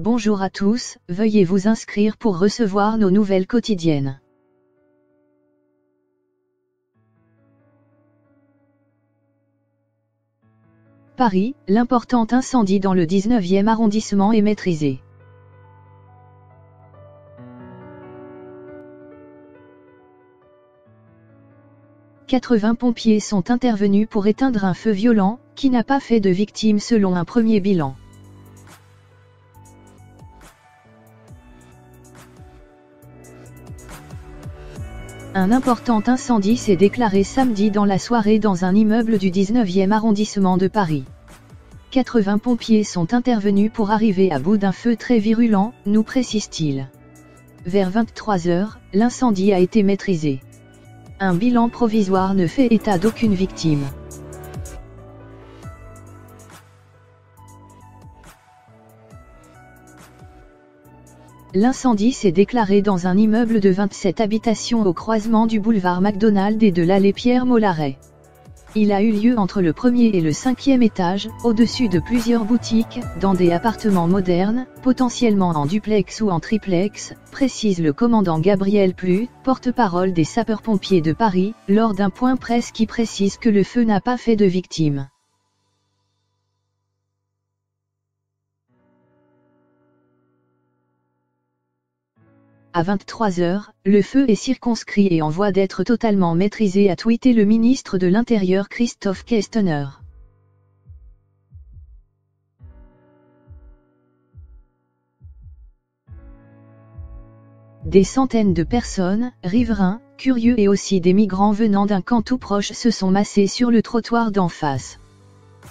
Bonjour à tous, veuillez vous inscrire pour recevoir nos nouvelles quotidiennes. Paris, l'important incendie dans le 19e arrondissement est maîtrisé. « 80 pompiers sont intervenus pour éteindre un feu violent, qui n'a pas fait de victimes selon un premier bilan. Un important incendie s'est déclaré samedi dans la soirée dans un immeuble du 19e arrondissement de Paris. 80 pompiers sont intervenus pour arriver à bout d'un feu très virulent, nous précise-t-il. Vers 23 h, l'incendie a été maîtrisé. Un bilan provisoire ne fait état d'aucune victime. L'incendie s'est déclaré dans un immeuble de 27 habitations au croisement du boulevard McDonald et de l'allée Pierre-Mollaret. Il a eu lieu entre le 1er et le 5e étage, au-dessus de plusieurs boutiques, dans des appartements modernes, potentiellement en duplex ou en triplex, précise le commandant Gabriel Plu, porte-parole des sapeurs-pompiers de Paris, lors d'un point presse qui précise que le feu n'a pas fait de victimes. À 23 h, le feu est circonscrit et en voie d'être totalement maîtrisé, a tweeté le ministre de l'Intérieur Christophe Castaner. Des centaines de personnes, riverains, curieux et aussi des migrants venant d'un camp tout proche se sont massés sur le trottoir d'en face.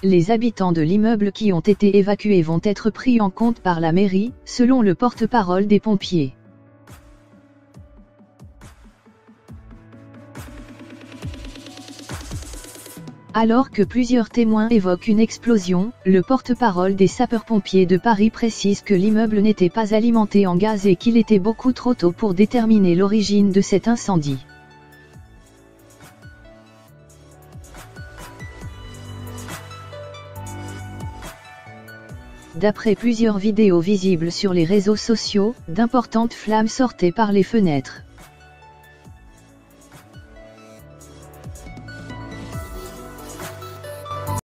Les habitants de l'immeuble qui ont été évacués vont être pris en compte par la mairie, selon le porte-parole des pompiers. Alors que plusieurs témoins évoquent une explosion, le porte-parole des sapeurs-pompiers de Paris précise que l'immeuble n'était pas alimenté en gaz et qu'il était beaucoup trop tôt pour déterminer l'origine de cet incendie. D'après plusieurs vidéos visibles sur les réseaux sociaux, d'importantes flammes sortaient par les fenêtres.